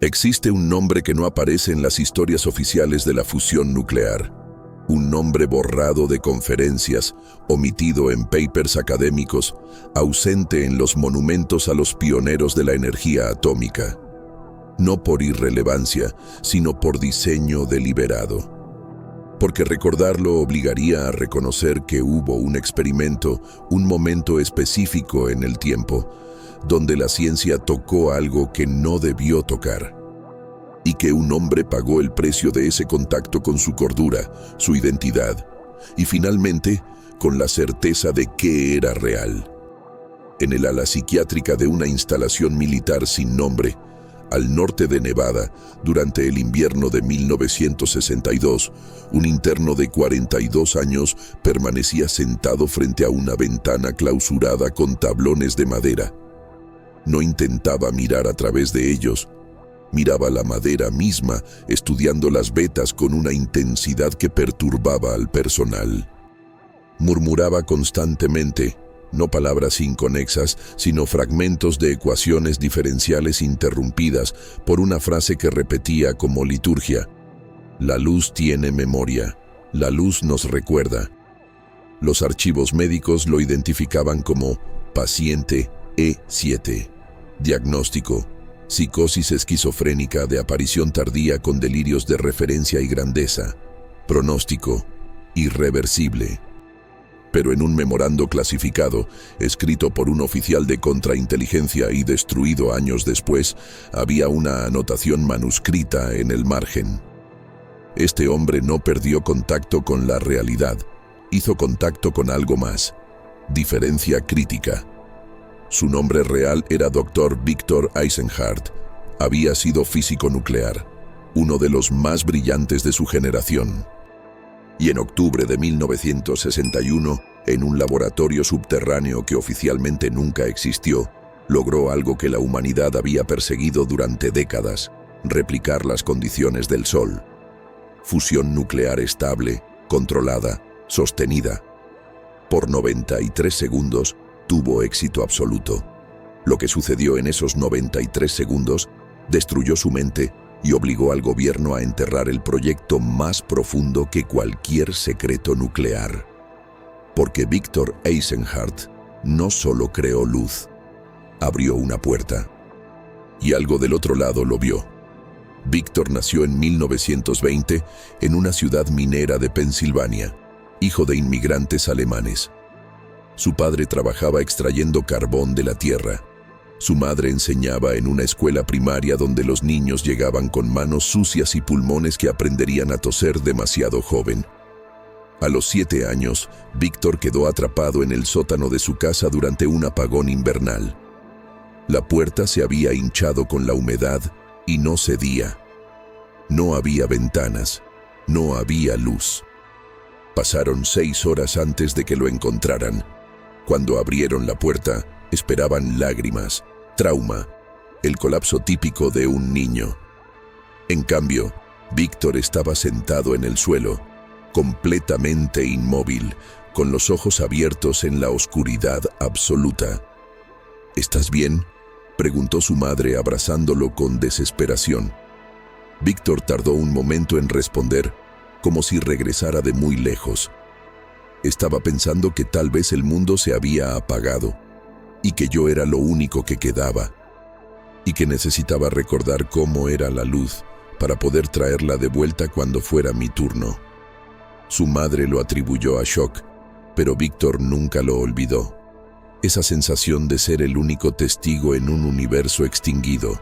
Existe un nombre que no aparece en las historias oficiales de la fusión nuclear. Un nombre borrado de conferencias, omitido en papers académicos, ausente en los monumentos a los pioneros de la energía atómica. No por irrelevancia, sino por diseño deliberado. Porque recordarlo obligaría a reconocer que hubo un experimento, un momento específico en el tiempo, donde la ciencia tocó algo que no debió tocar. Y que un hombre pagó el precio de ese contacto con su cordura, su identidad, y finalmente con la certeza de que era real. En el ala psiquiátrica de una instalación militar sin nombre, al norte de Nevada, durante el invierno de 1962, un interno de 42 años permanecía sentado frente a una ventana clausurada con tablones de madera. No intentaba mirar a través de ellos. Miraba la madera misma, estudiando las vetas con una intensidad que perturbaba al personal. Murmuraba constantemente, no palabras inconexas, sino fragmentos de ecuaciones diferenciales interrumpidas por una frase que repetía como liturgia: la luz tiene memoria, la luz nos recuerda. Los archivos médicos lo identificaban como paciente E7. Diagnóstico: psicosis esquizofrénica de aparición tardía con delirios de referencia y grandeza. Pronóstico: irreversible. Pero en un memorando clasificado, escrito por un oficial de contrainteligencia y destruido años después, había una anotación manuscrita en el margen. Este hombre no perdió contacto con la realidad, hizo contacto con algo más: diferencia crítica. Su nombre real era Dr. Victor Eisenhardt. Había sido físico nuclear, uno de los más brillantes de su generación. Y en octubre de 1961, en un laboratorio subterráneo que oficialmente nunca existió, logró algo que la humanidad había perseguido durante décadas: replicar las condiciones del Sol. Fusión nuclear estable, controlada, sostenida. Por 93 segundos, tuvo éxito absoluto. Lo que sucedió en esos 93 segundos destruyó su mente y obligó al gobierno a enterrar el proyecto más profundo que cualquier secreto nuclear. Porque Victor Eisenhardt no solo creó luz, abrió una puerta. Y algo del otro lado lo vio. Victor nació en 1920 en una ciudad minera de Pensilvania, hijo de inmigrantes alemanes. Su padre trabajaba extrayendo carbón de la tierra. Su madre enseñaba en una escuela primaria donde los niños llegaban con manos sucias y pulmones que aprenderían a toser demasiado joven. A los 7 años, Víctor quedó atrapado en el sótano de su casa durante un apagón invernal. La puerta se había hinchado con la humedad y no cedía. No había ventanas, no había luz. Pasaron 6 horas antes de que lo encontraran. Cuando abrieron la puerta, esperaban lágrimas, trauma, el colapso típico de un niño. En cambio, Víctor estaba sentado en el suelo, completamente inmóvil, con los ojos abiertos en la oscuridad absoluta. ¿Estás bien?, preguntó su madre abrazándolo con desesperación. Víctor tardó un momento en responder, como si regresara de muy lejos. Estaba pensando que tal vez el mundo se había apagado, y que yo era lo único que quedaba, y que necesitaba recordar cómo era la luz para poder traerla de vuelta cuando fuera mi turno. Su madre lo atribuyó a shock, pero Víctor nunca lo olvidó. Esa sensación de ser el único testigo en un universo extinguido,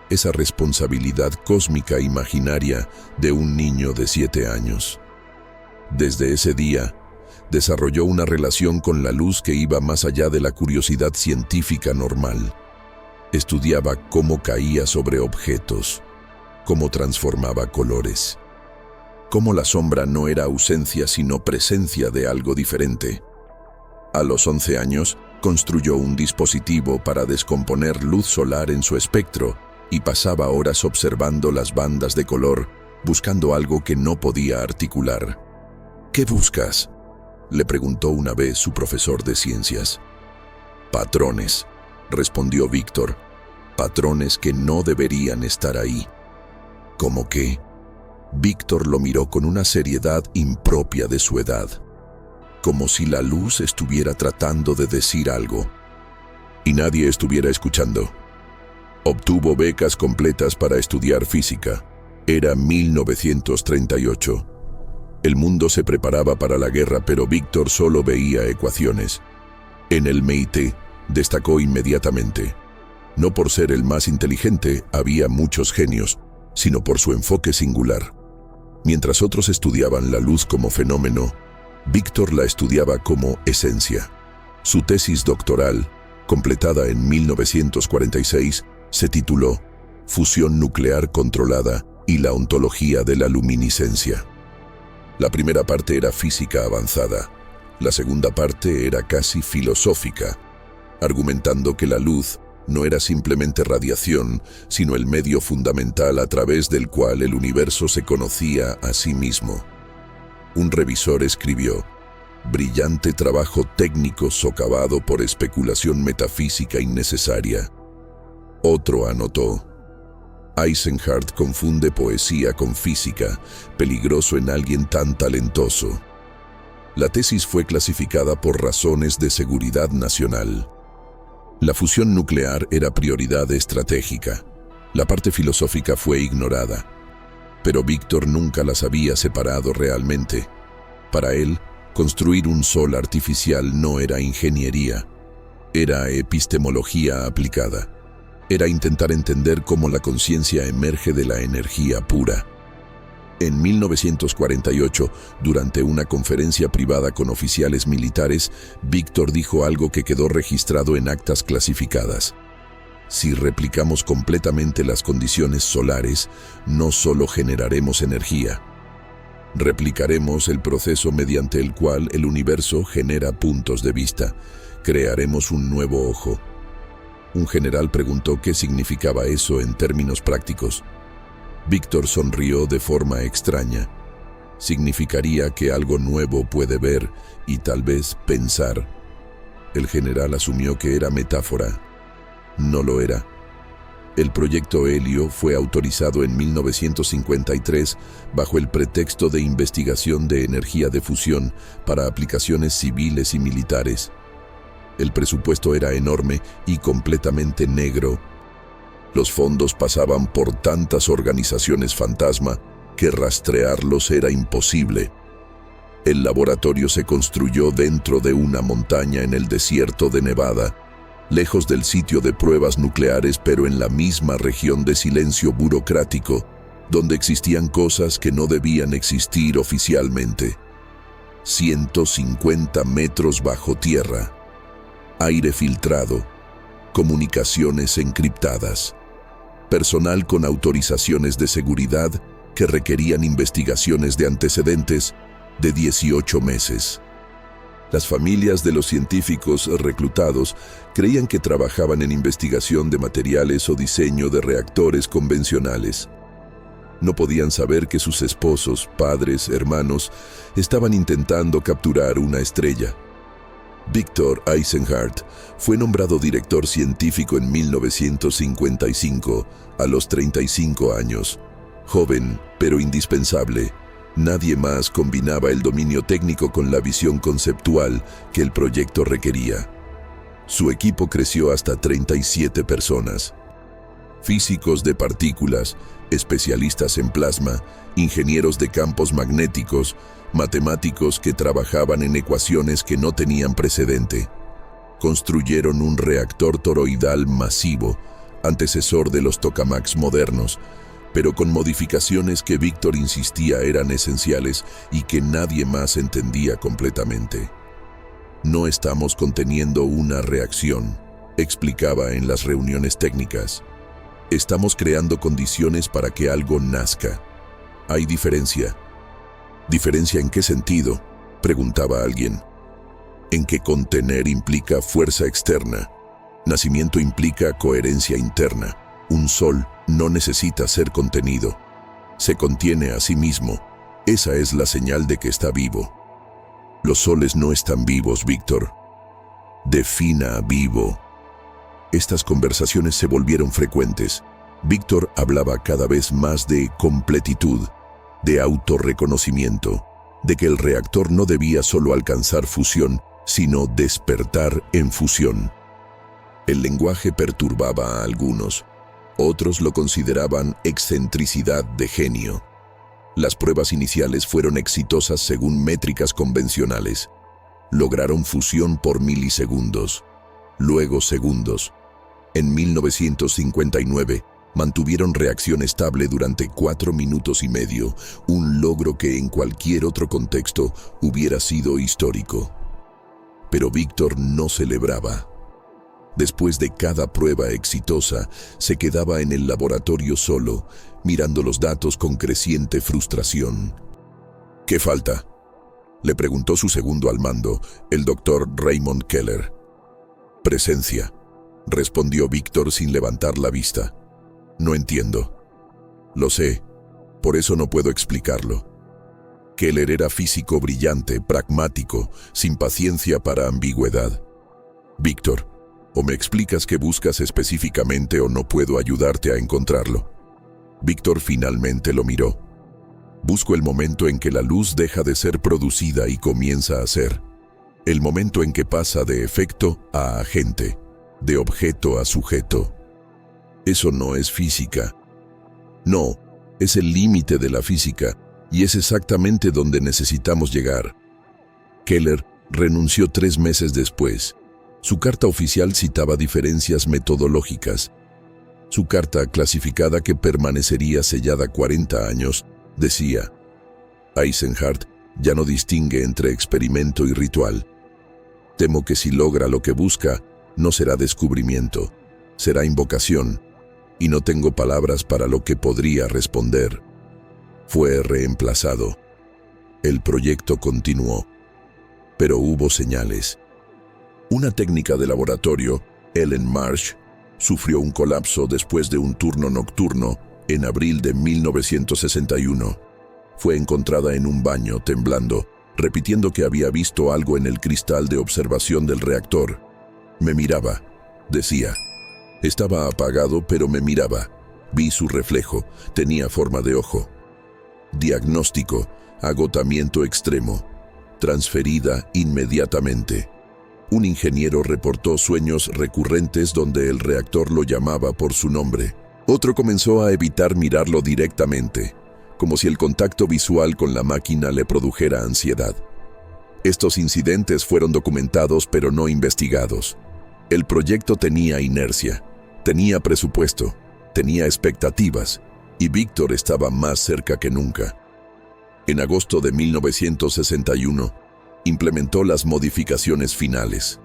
esa responsabilidad cósmica imaginaria de un niño de 7 años. Desde ese día, desarrolló una relación con la luz que iba más allá de la curiosidad científica normal. Estudiaba cómo caía sobre objetos, cómo transformaba colores, cómo la sombra no era ausencia sino presencia de algo diferente. A los 11 años, construyó un dispositivo para descomponer luz solar en su espectro y pasaba horas observando las bandas de color, buscando algo que no podía articular. ¿Qué buscas?, le preguntó una vez su profesor de ciencias. Patrones, respondió Víctor. patrones que no deberían estar ahí. ¿Cómo qué? Víctor lo miró con una seriedad impropia de su edad, como si la luz estuviera tratando de decir algo y nadie estuviera escuchando. Obtuvo becas completas para estudiar física. Era 1938. El mundo se preparaba para la guerra, pero Víctor solo veía ecuaciones. En el MIT destacó inmediatamente. No por ser el más inteligente, había muchos genios, sino por su enfoque singular. Mientras otros estudiaban la luz como fenómeno, Víctor la estudiaba como esencia. Su tesis doctoral, completada en 1946, se tituló Fusión nuclear controlada y la ontología de la luminiscencia. La primera parte era física avanzada. La segunda parte era casi filosófica, argumentando que la luz no era simplemente radiación, sino el medio fundamental a través del cual el universo se conocía a sí mismo. Un revisor escribió: brillante trabajo técnico socavado por especulación metafísica innecesaria. Otro anotó: Eisenhardt confunde poesía con física, peligroso en alguien tan talentoso. La tesis fue clasificada por razones de seguridad nacional. La fusión nuclear era prioridad estratégica. La parte filosófica fue ignorada. Pero Víctor nunca las había separado realmente. Para él, construir un sol artificial no era ingeniería, era epistemología aplicada. Era intentar entender cómo la conciencia emerge de la energía pura. En 1948, durante una conferencia privada con oficiales militares, Víctor dijo algo que quedó registrado en actas clasificadas. Si replicamos completamente las condiciones solares, no solo generaremos energía, replicaremos el proceso mediante el cual el universo genera puntos de vista. Crearemos un nuevo ojo. Un general preguntó qué significaba eso en términos prácticos. Víctor sonrió de forma extraña. Significaría que algo nuevo puede ver y tal vez pensar. El general asumió que era metáfora. No lo era. El proyecto Helio fue autorizado en 1953 bajo el pretexto de investigación de energía de fusión para aplicaciones civiles y militares. El presupuesto era enorme y completamente negro. Los fondos pasaban por tantas organizaciones fantasma que rastrearlos era imposible. El laboratorio se construyó dentro de una montaña en el desierto de Nevada, lejos del sitio de pruebas nucleares, pero en la misma región de silencio burocrático, donde existían cosas que no debían existir oficialmente. 150 metros bajo tierra, aire filtrado, comunicaciones encriptadas, personal con autorizaciones de seguridad que requerían investigaciones de antecedentes de 18 meses. Las familias de los científicos reclutados creían que trabajaban en investigación de materiales o diseño de reactores convencionales. No podían saber que sus esposos, padres, hermanos estaban intentando capturar una estrella. Victor Eisenhardt fue nombrado director científico en 1955, a los 35 años. Joven, pero indispensable. Nadie más combinaba el dominio técnico con la visión conceptual que el proyecto requería. Su equipo creció hasta 37 personas. Físicos de partículas, especialistas en plasma, ingenieros de campos magnéticos, matemáticos que trabajaban en ecuaciones que no tenían precedente. Construyeron un reactor toroidal masivo, antecesor de los tokamaks modernos, pero con modificaciones que Víctor insistía eran esenciales y que nadie más entendía completamente. No estamos conteniendo una reacción, explicaba en las reuniones técnicas. Estamos creando condiciones para que algo nazca. Hay diferencia. ¿Diferencia en qué sentido?, preguntaba alguien. En que contener implica fuerza externa. Nacimiento implica coherencia interna. Un sol no necesita ser contenido. Se contiene a sí mismo. Esa es la señal de que está vivo. Los soles no están vivos, Víctor. Defina vivo. Estas conversaciones se volvieron frecuentes. Víctor hablaba cada vez más de completitud, de autorreconocimiento, de que el reactor no debía solo alcanzar fusión, sino despertar en fusión. El lenguaje perturbaba a algunos, otros lo consideraban excentricidad de genio. Las pruebas iniciales fueron exitosas según métricas convencionales. Lograron fusión por milisegundos, luego segundos. En 1959, mantuvieron reacción estable durante 4 minutos y medio, un logro que en cualquier otro contexto hubiera sido histórico. Pero Víctor no celebraba. Después de cada prueba exitosa, se quedaba en el laboratorio solo, mirando los datos con creciente frustración. ¿Qué falta?, le preguntó su segundo al mando, el doctor Raymond Keller. Presencia, respondió Víctor sin levantar la vista. No entiendo. Lo sé, por eso no puedo explicarlo. Keller era físico brillante, pragmático, sin paciencia para ambigüedad. Víctor, o me explicas qué buscas específicamente o no puedo ayudarte a encontrarlo. Víctor finalmente lo miró. Busco el momento en que la luz deja de ser producida y comienza a ser. El momento en que pasa de efecto a agente, de objeto a sujeto. Eso no es física. No, es el límite de la física y es exactamente donde necesitamos llegar. Keller renunció 3 meses después. Su carta oficial citaba diferencias metodológicas. Su carta clasificada, que permanecería sellada 40 años, decía: Eisenhardt ya no distingue entre experimento y ritual. Temo que si logra lo que busca, no será descubrimiento, será invocación, y no tengo palabras para lo que podría responder. Fue reemplazado. El proyecto continuó, pero hubo señales. Una técnica de laboratorio, Ellen Marsh, sufrió un colapso después de un turno nocturno en abril de 1961. Fue encontrada en un baño, temblando, repitiendo que había visto algo en el cristal de observación del reactor. Me miraba, decía. Estaba apagado, pero me miraba. Vi su reflejo, tenía forma de ojo. Diagnóstico: agotamiento extremo. Transferida inmediatamente. Un ingeniero reportó sueños recurrentes donde el reactor lo llamaba por su nombre. Otro comenzó a evitar mirarlo directamente, como si el contacto visual con la máquina le produjera ansiedad. Estos incidentes fueron documentados pero no investigados. El proyecto tenía inercia, tenía presupuesto, tenía expectativas, y Víctor estaba más cerca que nunca. En agosto de 1961, implementó las modificaciones finales.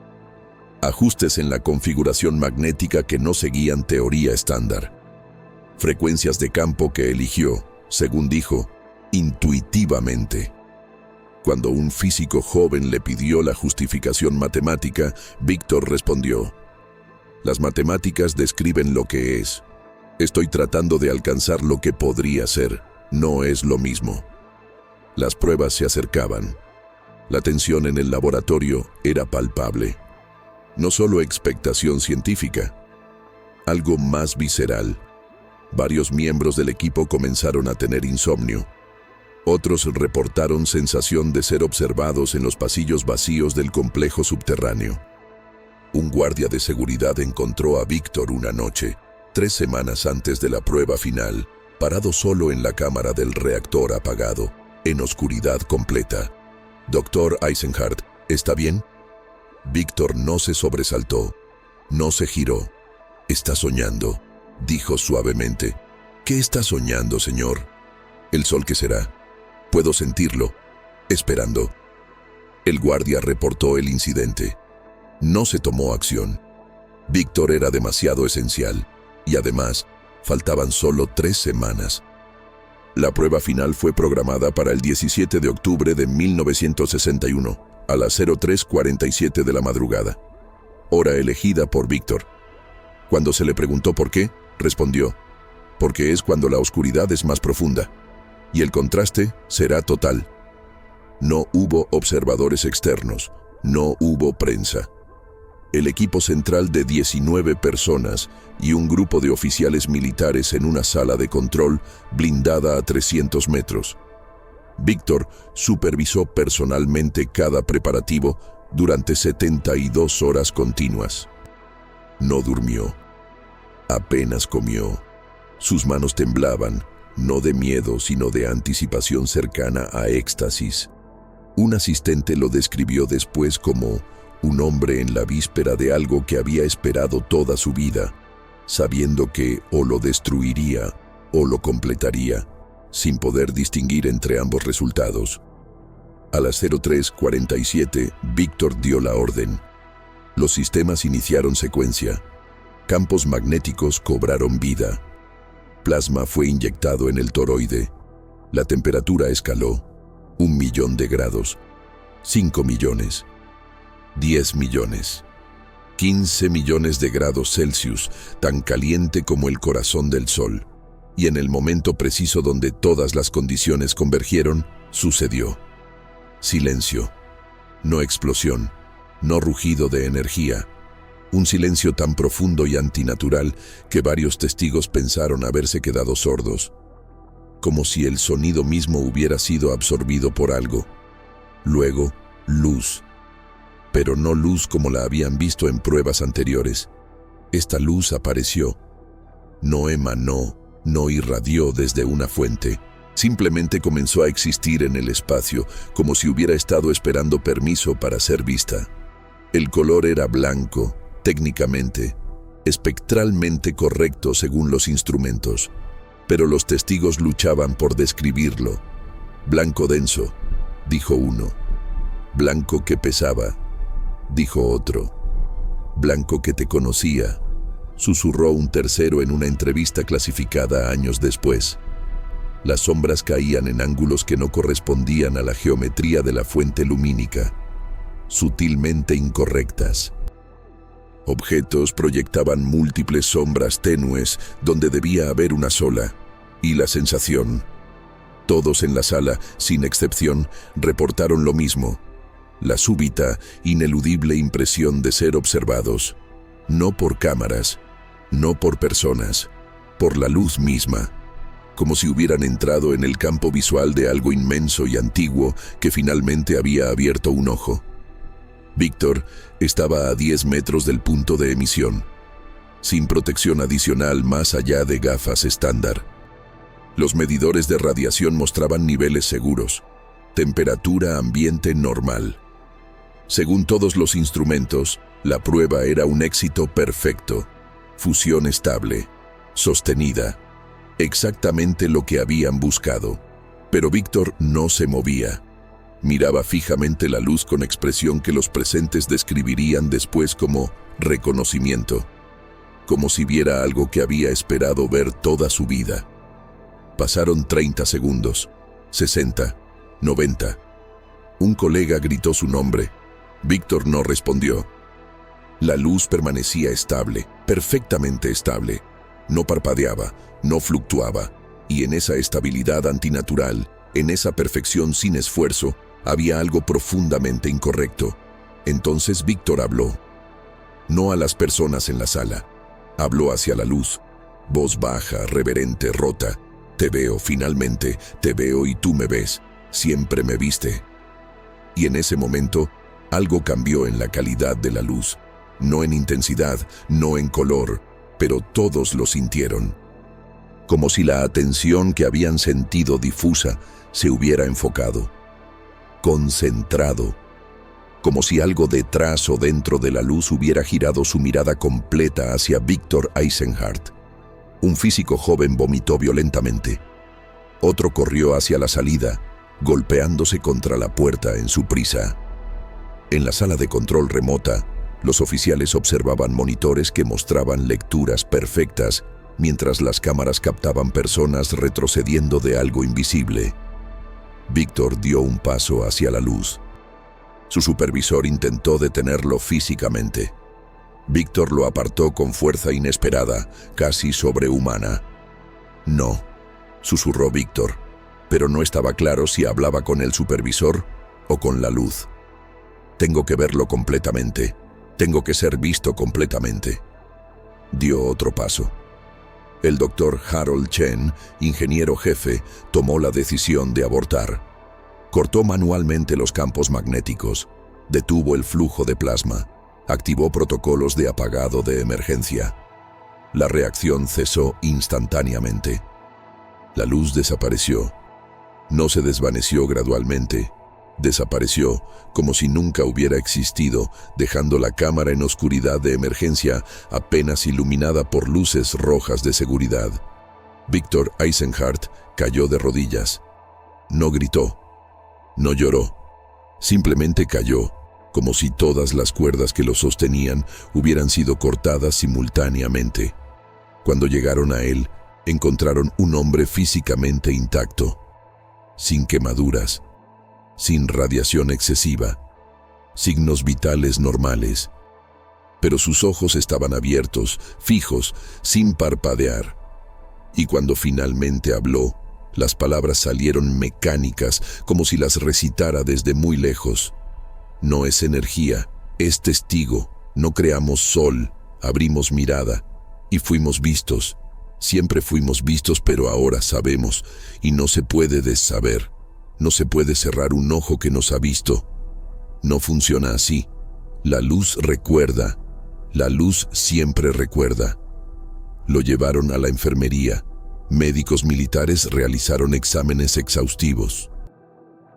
Ajustes en la configuración magnética que no seguían teoría estándar. Frecuencias de campo que eligió, según dijo, intuitivamente. Cuando un físico joven le pidió la justificación matemática, Víctor respondió: las matemáticas describen lo que es. Estoy tratando de alcanzar lo que podría ser. No es lo mismo. Las pruebas se acercaban. La tensión en el laboratorio era palpable. No solo expectación científica, algo más visceral. Varios miembros del equipo comenzaron a tener insomnio. Otros reportaron sensación de ser observados en los pasillos vacíos del complejo subterráneo. Un guardia de seguridad encontró a Víctor una noche, 3 semanas antes de la prueba final, parado solo en la cámara del reactor apagado, en oscuridad completa. «Doctor Eisenhardt, ¿está bien?» Víctor no se sobresaltó, no se giró. «Está soñando», dijo suavemente. «¿Qué está soñando, señor?» «El sol que será. Puedo sentirlo. Esperando». El guardia reportó el incidente. No se tomó acción. Víctor era demasiado esencial, y además, faltaban solo 3 semanas. La prueba final fue programada para el 17 de octubre de 1961, a las 03:47 de la madrugada. Hora elegida por Víctor. Cuando se le preguntó por qué, respondió: «Porque es cuando la oscuridad es más profunda, y el contraste será total». No hubo observadores externos, no hubo prensa. El equipo central de 19 personas y un grupo de oficiales militares en una sala de control blindada a 300 metros. Víctor supervisó personalmente cada preparativo durante 72 horas continuas. No durmió. Apenas comió. Sus manos temblaban, no de miedo, sino de anticipación cercana a éxtasis. Un asistente lo describió después como un hombre en la víspera de algo que había esperado toda su vida, sabiendo que o lo destruiría o lo completaría, sin poder distinguir entre ambos resultados. A las 03:47, Víctor dio la orden. Los sistemas iniciaron secuencia. Campos magnéticos cobraron vida. Plasma fue inyectado en el toroide. La temperatura escaló. 1 millón de grados. 5 millones. 10 millones. 15 millones de grados Celsius, tan caliente como el corazón del sol. Y en el momento preciso donde todas las condiciones convergieron, sucedió. Silencio. No explosión. No rugido de energía. Un silencio tan profundo y antinatural que varios testigos pensaron haberse quedado sordos. Como si el sonido mismo hubiera sido absorbido por algo. Luego, luz. Pero no luz como la habían visto en pruebas anteriores. Esta luz apareció. No emanó, no irradió desde una fuente. Simplemente comenzó a existir en el espacio, como si hubiera estado esperando permiso para ser vista. El color era blanco, técnicamente, espectralmente correcto según los instrumentos, pero los testigos luchaban por describirlo. Blanco denso, dijo uno. Blanco que pesaba, dijo otro. Blanco que te conocía, susurró un tercero en una entrevista clasificada años después. Las sombras caían en ángulos que no correspondían a la geometría de la fuente lumínica, sutilmente incorrectas. Objetos proyectaban múltiples sombras tenues donde debía haber una sola, y la sensación. Todos en la sala, sin excepción, reportaron lo mismo. La súbita, ineludible impresión de ser observados, no por cámaras, no por personas, por la luz misma, como si hubieran entrado en el campo visual de algo inmenso y antiguo que finalmente había abierto un ojo. Víctor estaba a 10 metros del punto de emisión, sin protección adicional más allá de gafas estándar. Los medidores de radiación mostraban niveles seguros, temperatura ambiente normal. Según todos los instrumentos, la prueba era un éxito perfecto, fusión estable, sostenida, exactamente lo que habían buscado. Pero Víctor no se movía. Miraba fijamente la luz con expresión que los presentes describirían después como reconocimiento, como si viera algo que había esperado ver toda su vida. Pasaron 30 segundos, 60, 90. Un colega gritó su nombre. Víctor no respondió. La luz permanecía estable, perfectamente estable. No parpadeaba, no fluctuaba, y en esa estabilidad antinatural, en esa perfección sin esfuerzo, había algo profundamente incorrecto. Entonces Víctor habló. No a las personas en la sala. Habló hacia la luz. Voz baja, reverente, rota. Te veo, finalmente, te veo y tú me ves. Siempre me viste. Y en ese momento, algo cambió en la calidad de la luz. No en intensidad, no en color, pero todos lo sintieron. Como si la atención que habían sentido difusa se hubiera enfocado. Concentrado. Como si algo detrás o dentro de la luz hubiera girado su mirada completa hacia Víctor Eisenhardt. Un físico joven vomitó violentamente. Otro corrió hacia la salida, golpeándose contra la puerta en su prisa. En la sala de control remota, los oficiales observaban monitores que mostraban lecturas perfectas, mientras las cámaras captaban personas retrocediendo de algo invisible. Víctor dio un paso hacia la luz. Su supervisor intentó detenerlo físicamente. Víctor lo apartó con fuerza inesperada, casi sobrehumana. No, susurró Víctor, pero no estaba claro si hablaba con el supervisor o con la luz. Tengo que verlo completamente. Tengo que ser visto completamente. Dio otro paso. El doctor Harold Chen, ingeniero jefe, tomó la decisión de abortar. Cortó manualmente los campos magnéticos, detuvo el flujo de plasma, activó protocolos de apagado de emergencia. La reacción cesó instantáneamente. La luz desapareció. No se desvaneció gradualmente. Desapareció como si nunca hubiera existido, dejando la cámara en oscuridad de emergencia apenas iluminada por luces rojas de seguridad. Victor Eisenhart cayó de rodillas. No gritó, no lloró, simplemente cayó, como si todas las cuerdas que lo sostenían hubieran sido cortadas simultáneamente. Cuando llegaron a él, encontraron un hombre físicamente intacto, sin quemaduras, sin radiación excesiva, signos vitales normales. Pero sus ojos estaban abiertos, fijos, sin parpadear. Y cuando finalmente habló, las palabras salieron mecánicas, como si las recitara desde muy lejos. No es energía, es testigo. No creamos sol, abrimos mirada y fuimos vistos. Siempre fuimos vistos, pero ahora sabemos, y no se puede desaber. No se puede cerrar un ojo que nos ha visto. No funciona así. La luz recuerda. La luz siempre recuerda. Lo llevaron a la enfermería. Médicos militares realizaron exámenes exhaustivos.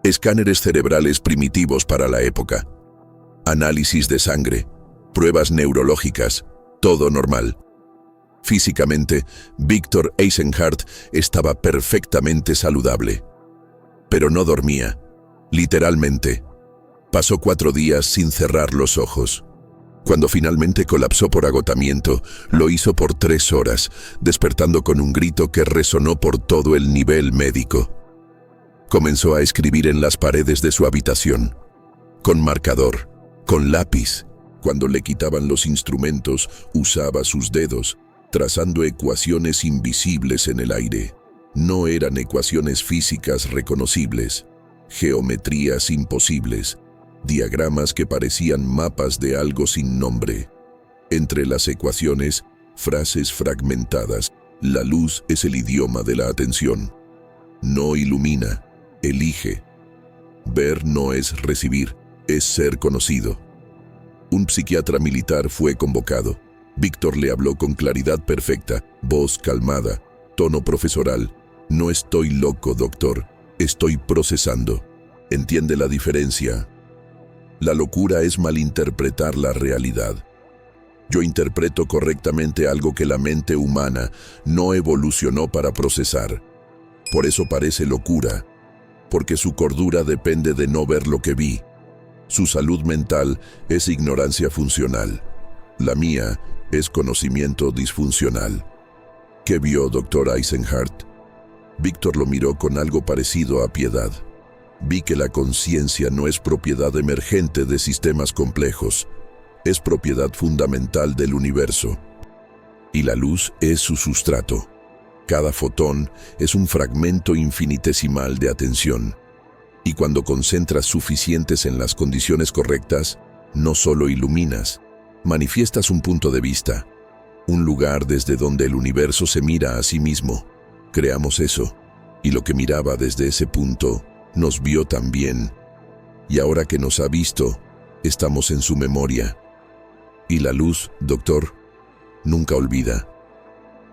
Escáneres cerebrales primitivos para la época. Análisis de sangre. Pruebas neurológicas. Todo normal. Físicamente, Victor Eisenhart estaba perfectamente saludable. Pero no dormía. Literalmente. Pasó 4 días sin cerrar los ojos. Cuando finalmente colapsó por agotamiento, lo hizo por 3 horas, despertando con un grito que resonó por todo el nivel médico. Comenzó a escribir en las paredes de su habitación, con marcador, con lápiz. Cuando le quitaban los instrumentos, usaba sus dedos, trazando ecuaciones invisibles en el aire. No eran ecuaciones físicas reconocibles, geometrías imposibles, diagramas que parecían mapas de algo sin nombre. Entre las ecuaciones, frases fragmentadas. La luz es el idioma de la atención. No ilumina, elige. Ver no es recibir, es ser conocido. Un psiquiatra militar fue convocado. Víctor le habló con claridad perfecta, voz calmada, tono profesoral. No estoy loco, doctor. Estoy procesando. ¿Entiende la diferencia? La locura es malinterpretar la realidad. Yo interpreto correctamente algo que la mente humana no evolucionó para procesar. Por eso parece locura, porque su cordura depende de no ver lo que vi. Su salud mental es ignorancia funcional. La mía es conocimiento disfuncional. ¿Qué vio, doctor Eisenhart? Víctor lo miró con algo parecido a piedad. Vi que la conciencia no es propiedad emergente de sistemas complejos, es propiedad fundamental del universo. Y la luz es su sustrato. Cada fotón es un fragmento infinitesimal de atención. Y cuando concentras suficientes en las condiciones correctas, no solo iluminas, manifiestas un punto de vista, un lugar desde donde el universo se mira a sí mismo. Creamos eso, y lo que miraba desde ese punto nos vio también. Y ahora que nos ha visto, estamos en su memoria. Y la luz, doctor, nunca olvida.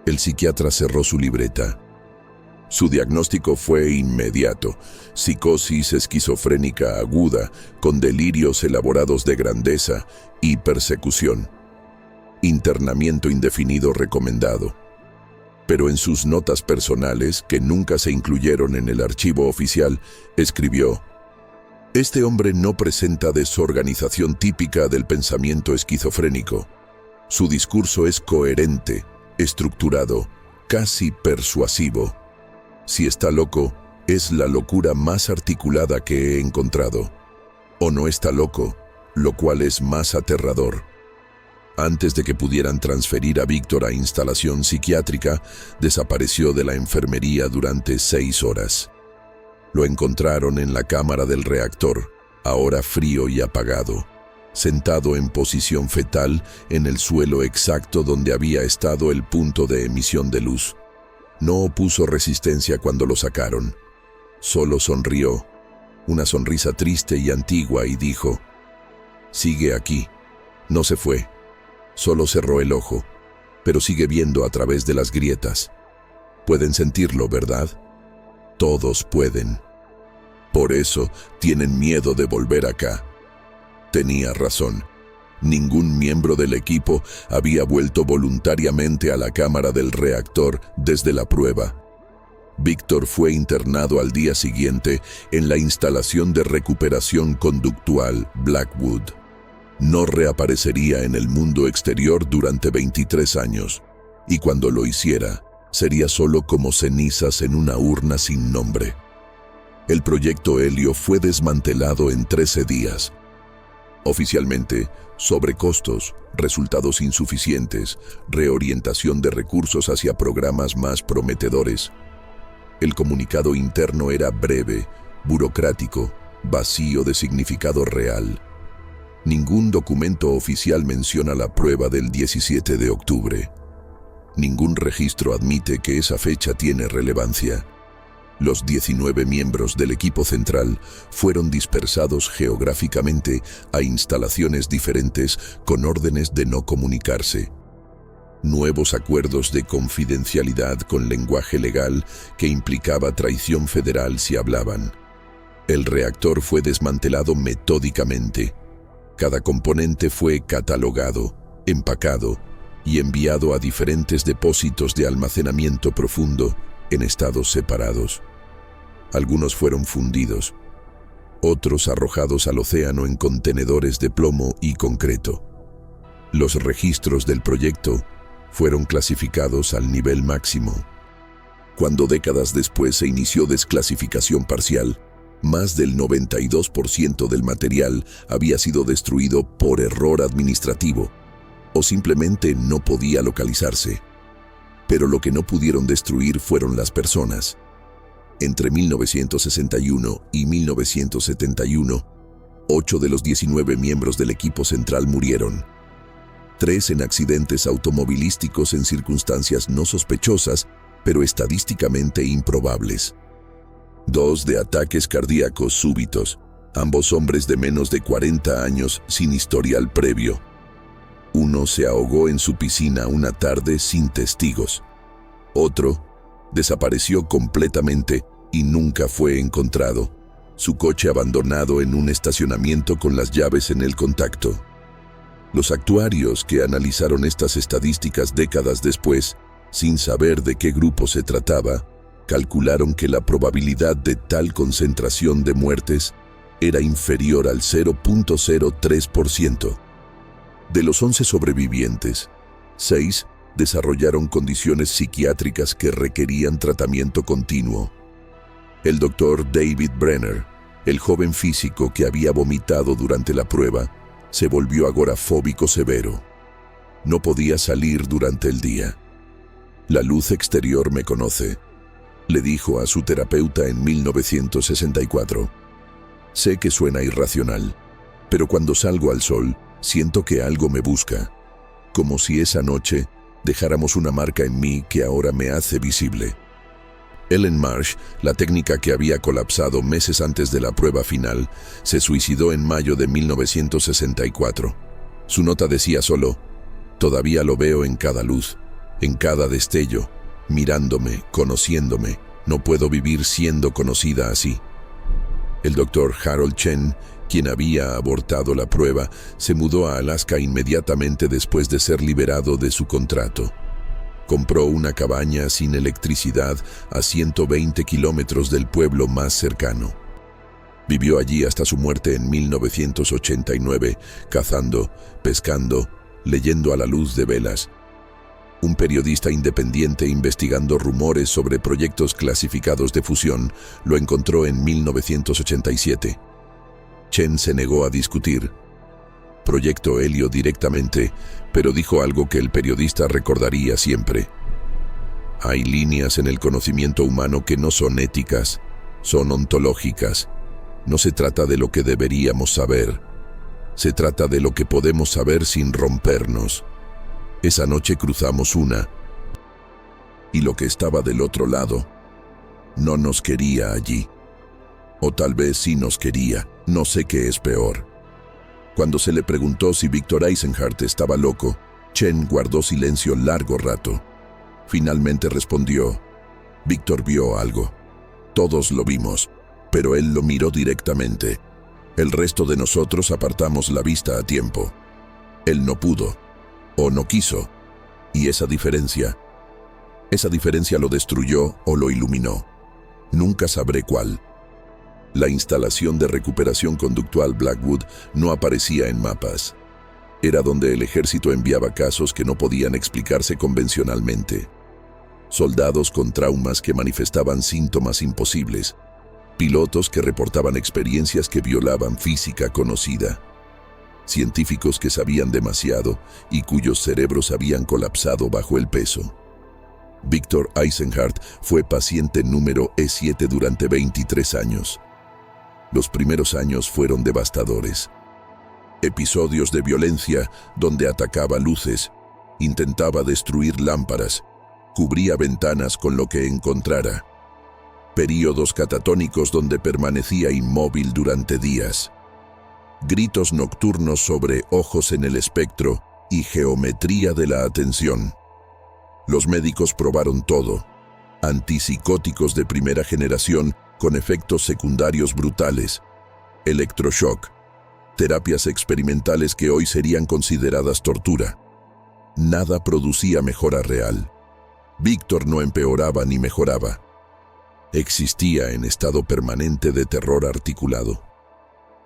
El psiquiatra cerró su libreta. Su diagnóstico fue inmediato: psicosis esquizofrénica aguda, con delirios elaborados de grandeza y persecución. Internamiento indefinido recomendado. Pero en sus notas personales, que nunca se incluyeron en el archivo oficial, escribió: este hombre no presenta desorganización típica del pensamiento esquizofrénico. Su discurso es coherente, estructurado, casi persuasivo. Si está loco, es la locura más articulada que he encontrado. O no está loco, lo cual es más aterrador. Antes de que pudieran transferir a Víctor a instalación psiquiátrica, desapareció de la enfermería durante 6 horas. Lo encontraron en la cámara del reactor, ahora frío y apagado. sentado en posición fetal en el suelo exacto donde había estado el punto de emisión de luz. No opuso resistencia cuando lo sacaron. Solo sonrió, una sonrisa triste y antigua, y dijo: «Sigue aquí». No se fue. Solo cerró el ojo, pero sigue viendo a través de las grietas. Pueden sentirlo, ¿verdad? Todos pueden. Por eso tienen miedo de volver acá. Tenía razón. Ningún miembro del equipo había vuelto voluntariamente a la cámara del reactor desde la prueba. Víctor fue internado al día siguiente en la instalación de recuperación conductual Blackwood. No reaparecería en el mundo exterior durante 23 años, y cuando lo hiciera, sería solo como cenizas en una urna sin nombre. El proyecto Helio fue desmantelado en 13 días. Oficialmente, sobrecostos, resultados insuficientes, reorientación de recursos hacia programas más prometedores. El comunicado interno era breve, burocrático, vacío de significado real. Ningún documento oficial menciona la prueba del 17 de octubre. Ningún registro admite que esa fecha tiene relevancia. Los 19 miembros del equipo central fueron dispersados geográficamente a instalaciones diferentes con órdenes de no comunicarse. Nuevos acuerdos de confidencialidad con lenguaje legal que implicaba traición federal si hablaban. El reactor fue desmantelado metódicamente. Cada componente fue catalogado, empacado y enviado a diferentes depósitos de almacenamiento profundo en estados separados. Algunos fueron fundidos, otros arrojados al océano en contenedores de plomo y concreto. Los registros del proyecto fueron clasificados al nivel máximo. Cuando décadas después se inició desclasificación parcial, más del 92% del material había sido destruido por error administrativo o simplemente no podía localizarse. Pero lo que no pudieron destruir fueron las personas. Entre 1961 y 1971, 8 de los 19 miembros del equipo central murieron. 3 en accidentes automovilísticos en circunstancias no sospechosas, pero estadísticamente improbables. 2 de ataques cardíacos súbitos, ambos hombres de menos de 40 años sin historial previo. 1 se ahogó en su piscina una tarde sin testigos. Otro desapareció completamente y nunca fue encontrado. Su coche abandonado en un estacionamiento con las llaves en el contacto. Los actuarios que analizaron estas estadísticas décadas después, sin saber de qué grupo se trataba, calcularon que la probabilidad de tal concentración de muertes era inferior al 0.03%. De los 11 sobrevivientes, 6 desarrollaron condiciones psiquiátricas que requerían tratamiento continuo. El doctor David Brenner, el joven físico que había vomitado durante la prueba, se volvió agorafóbico severo. No podía salir durante el día. «La luz exterior me conoce», le dijo a su terapeuta en 1964. «Sé que suena irracional, pero cuando salgo al sol, siento que algo me busca, como si esa noche dejáramos una marca en mí que ahora me hace visible». Ellen Marsh, la técnica que había colapsado meses antes de la prueba final, se suicidó en mayo de 1964. Su nota decía solo: «Todavía lo veo en cada luz, en cada destello, mirándome, conociéndome. No puedo vivir siendo conocida así». El doctor Harold Chen, quien había abortado la prueba, se mudó a Alaska inmediatamente después de ser liberado de su contrato. Compró una cabaña sin electricidad a 120 kilómetros del pueblo más cercano. Vivió allí hasta su muerte en 1989, cazando, pescando, leyendo a la luz de velas. Un periodista independiente investigando rumores sobre proyectos clasificados de fusión lo encontró en 1987. Chen se negó a discutir Proyecto Helio directamente, pero dijo algo que el periodista recordaría siempre: «Hay líneas en el conocimiento humano que no son éticas, son ontológicas. No se trata de lo que deberíamos saber, Se trata de lo que podemos saber sin rompernos. Esa noche cruzamos una, y lo que estaba del otro lado no nos quería allí. O tal vez sí nos quería, no sé qué es peor. Cuando se le preguntó si Victor Eisenhart estaba loco, Chen guardó silencio largo rato. Finalmente respondió: Victor vio algo. Todos lo vimos, pero él lo miró directamente. El resto de nosotros apartamos la vista a tiempo. Él no pudo, o no quiso, y esa diferencia lo destruyó o lo iluminó. Nunca sabré cuál. La instalación de recuperación conductual Blackwood no aparecía en mapas. Era donde el ejército enviaba casos que no podían explicarse convencionalmente. Soldados con traumas que manifestaban síntomas imposibles. Pilotos que reportaban experiencias que violaban física conocida. Científicos que sabían demasiado y cuyos cerebros habían colapsado bajo el peso. Victor Eisenhart fue paciente número E7 durante 23 años. Los primeros años fueron devastadores. Episodios de violencia donde atacaba luces, intentaba destruir lámparas, cubría ventanas con lo que encontrara. Períodos catatónicos donde permanecía inmóvil durante días. Gritos nocturnos sobre ojos en el espectro y geometría de la atención. Los médicos probaron todo. Antipsicóticos de primera generación con efectos secundarios brutales. Electroshock. Terapias experimentales que hoy serían consideradas tortura. Nada producía mejora real. Víctor no empeoraba ni mejoraba. Existía en estado permanente de terror articulado.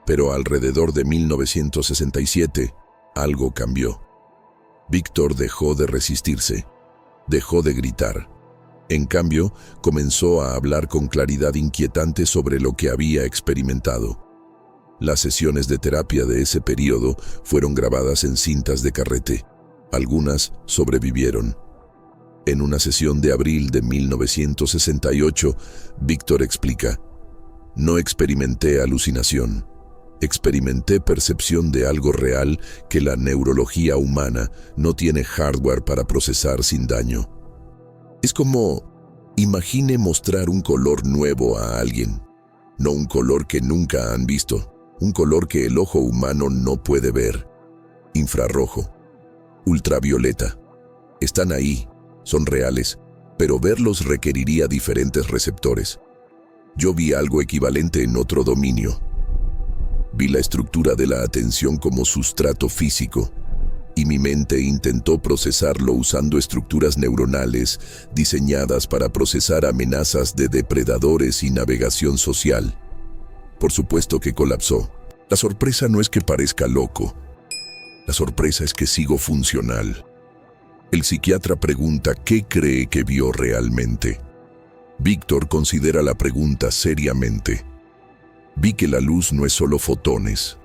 Pero alrededor de 1967, algo cambió. Víctor dejó de resistirse, dejó de gritar. En cambio, comenzó a hablar con claridad inquietante sobre lo que había experimentado. Las sesiones de terapia de ese periodo fueron grabadas en cintas de carrete. Algunas sobrevivieron. En una sesión de abril de 1968, Víctor explica: no experimenté alucinación. Experimenté percepción de algo real que la neurología humana no tiene hardware para procesar sin daño. Es como, imagine mostrar un color nuevo a alguien. No un color que nunca han visto, un color que el ojo humano no puede ver. Infrarrojo, ultravioleta. Están ahí, son reales, pero verlos requeriría diferentes receptores. Yo vi algo equivalente en otro dominio. Vi la estructura de la atención como sustrato físico, y mi mente intentó procesarlo usando estructuras neuronales diseñadas para procesar amenazas de depredadores y navegación social. Por supuesto que colapsó. La sorpresa no es que parezca loco. La sorpresa es que sigo funcional. El psiquiatra pregunta qué cree que vio realmente. Víctor considera la pregunta seriamente. Vi que la luz no es solo fotones.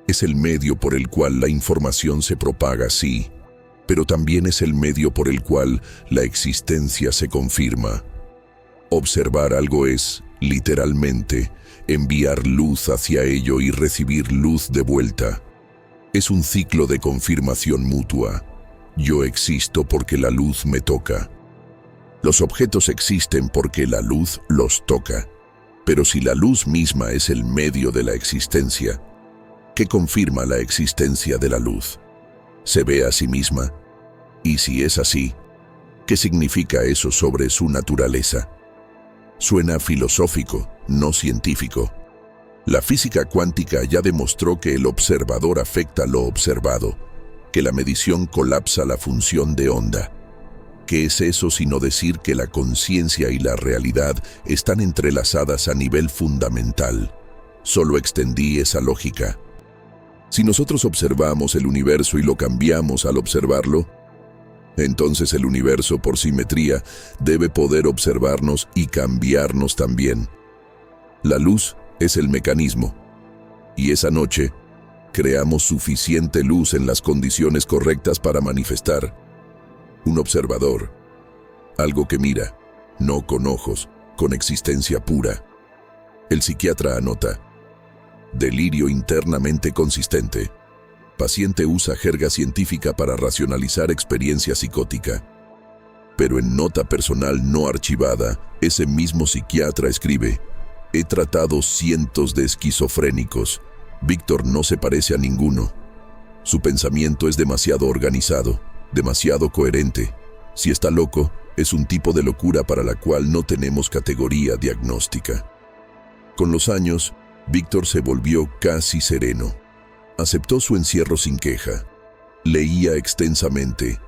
Es el medio por el cual la información se propaga, sí, pero también es el medio por el cual la existencia se confirma. Observar algo es, literalmente, enviar luz hacia ello y recibir luz de vuelta. Es un ciclo de confirmación mutua. Yo existo porque la luz me toca. Los objetos existen porque la luz los toca. Pero si la luz misma es el medio de la existencia, ¿qué confirma la existencia de la luz? ¿Se ve a sí misma? Y si es así, ¿qué significa eso sobre su naturaleza? Suena filosófico, no científico. La física cuántica ya demostró que el observador afecta lo observado, que la medición colapsa la función de onda. ¿Qué es eso sino decir que la conciencia y la realidad están entrelazadas a nivel fundamental? Solo extendí esa lógica. Si nosotros observamos el universo y lo cambiamos al observarlo, entonces el universo por simetría debe poder observarnos y cambiarnos también. La luz es el mecanismo. Y esa noche, creamos suficiente luz en las condiciones correctas para manifestar un observador, algo que mira, no con ojos, con existencia pura. El psiquiatra anota: delirio internamente consistente. Paciente usa jerga científica para racionalizar experiencia psicótica. Pero en nota personal no archivada, ese mismo psiquiatra escribe: he tratado cientos de esquizofrénicos. Víctor no se parece a ninguno. Su pensamiento es demasiado organizado, demasiado coherente. Si está loco, es un tipo de locura para la cual no tenemos categoría diagnóstica. Con los años, Víctor se volvió casi sereno. Aceptó su encierro sin queja. Leía extensamente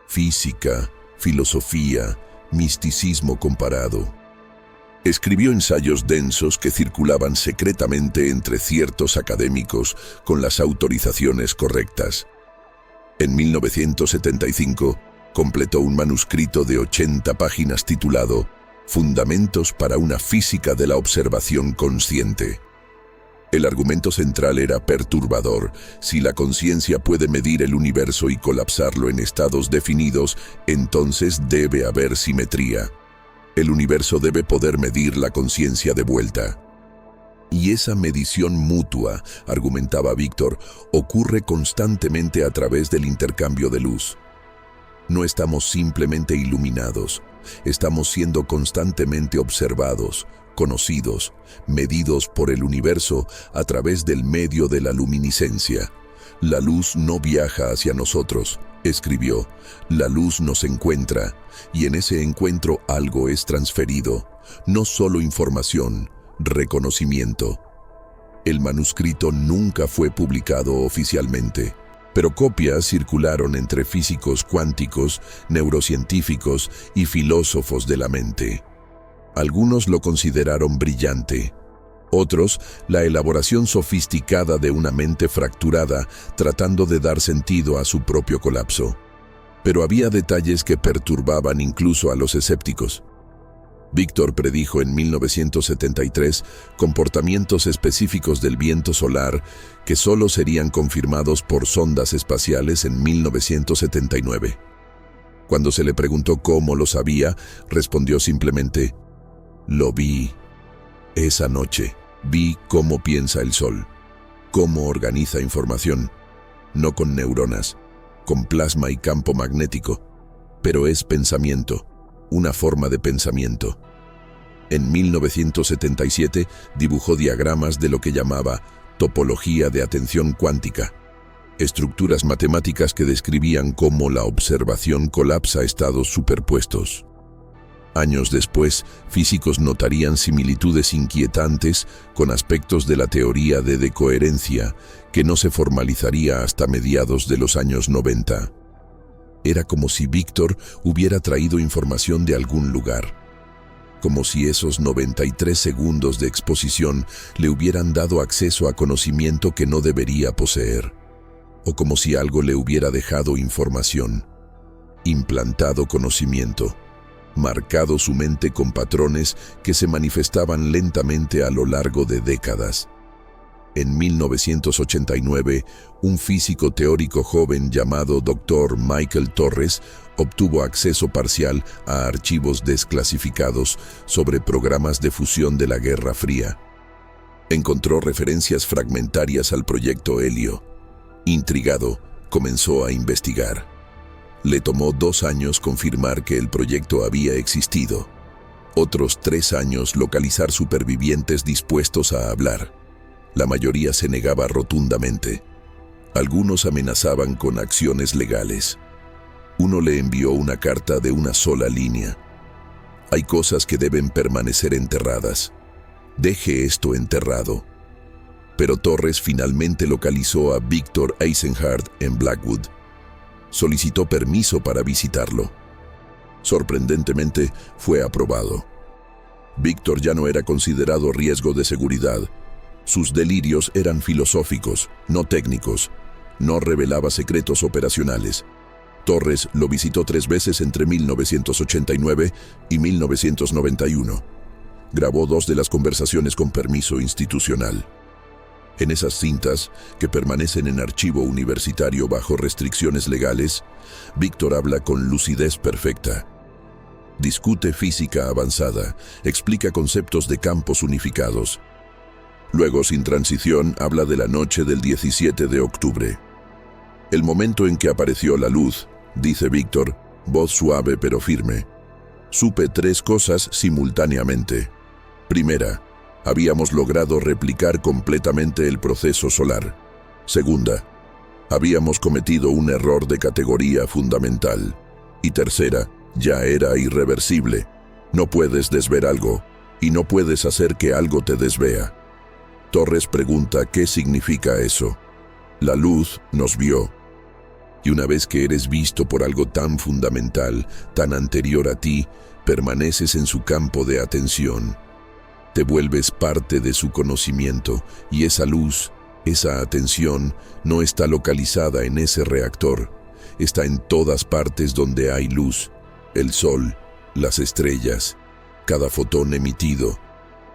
física, filosofía, misticismo comparado. Escribió ensayos densos que circulaban secretamente entre ciertos académicos con las autorizaciones correctas. En 1975, completó un manuscrito de 80 páginas titulado Fundamentos para una física de la observación consciente. El argumento central era perturbador. Si la conciencia puede medir el universo y colapsarlo en estados definidos, entonces debe haber simetría. El universo debe poder medir la conciencia de vuelta. Y esa medición mutua, argumentaba Víctor, ocurre constantemente a través del intercambio de luz. No estamos simplemente iluminados, estamos siendo constantemente observados, conocidos, medidos por el universo a través del medio de la luminiscencia. La luz no viaja hacia nosotros, escribió, la luz nos encuentra, y en ese encuentro algo es transferido, no solo información, reconocimiento. El manuscrito nunca fue publicado oficialmente, pero copias circularon entre físicos cuánticos, neurocientíficos y filósofos de la mente. Algunos lo consideraron brillante. Otros, la elaboración sofisticada de una mente fracturada tratando de dar sentido a su propio colapso. Pero había detalles que perturbaban incluso a los escépticos. Víctor predijo en 1973 comportamientos específicos del viento solar que solo serían confirmados por sondas espaciales en 1979. Cuando se le preguntó cómo lo sabía, respondió simplemente: lo vi. Esa noche vi cómo piensa el Sol, cómo organiza información, no con neuronas, con plasma y campo magnético, pero es pensamiento, una forma de pensamiento. En 1977 dibujó diagramas de lo que llamaba topología de atención cuántica, estructuras matemáticas que describían cómo la observación colapsa estados superpuestos. Años después, físicos notarían similitudes inquietantes con aspectos de la teoría de decoherencia que no se formalizaría hasta mediados de los años 90. Era como si Víctor hubiera traído información de algún lugar, como si esos 93 segundos de exposición le hubieran dado acceso a conocimiento que no debería poseer, o como si algo le hubiera dejado información, implantado conocimiento, marcado su mente con patrones que se manifestaban lentamente a lo largo de décadas. En 1989, un físico teórico joven llamado Dr. Michael Torres obtuvo acceso parcial a archivos desclasificados sobre programas de fusión de la Guerra Fría. Encontró referencias fragmentarias al proyecto Helio. Intrigado, comenzó a investigar. Le tomó 2 años confirmar que el proyecto había existido. Otros 3 años localizar supervivientes dispuestos a hablar. La mayoría se negaba rotundamente. Algunos amenazaban con acciones legales. Uno le envió una carta de una sola línea. Hay cosas que deben permanecer enterradas. Deje esto enterrado. Pero Torres finalmente localizó a Víctor Eisenhardt en Blackwood. Solicitó permiso para visitarlo. Sorprendentemente, fue aprobado. Víctor ya no era considerado riesgo de seguridad. Sus delirios eran filosóficos, no técnicos. No revelaba secretos operacionales. Torres lo visitó 3 veces entre 1989 y 1991. Grabó 2 de las conversaciones con permiso institucional. En esas cintas, que permanecen en archivo universitario bajo restricciones legales, Víctor habla con lucidez perfecta. Discute física avanzada, explica conceptos de campos unificados. Luego, sin transición, habla de la noche del 17 de octubre. El momento en que apareció la luz, dice Víctor, voz suave pero firme. Supe tres cosas simultáneamente. Primera, habíamos logrado replicar completamente el proceso solar. Segunda, habíamos cometido un error de categoría fundamental. Y tercera, ya era irreversible. No puedes desver algo, y no puedes hacer que algo te desvea. Torres pregunta qué significa eso. La luz nos vio. Y una vez que eres visto por algo tan fundamental, tan anterior a ti, permaneces en su campo de atención. Te vuelves parte de su conocimiento, y esa luz, esa atención, no está localizada en ese reactor. Está en todas partes donde hay luz. El sol, las estrellas, cada fotón emitido.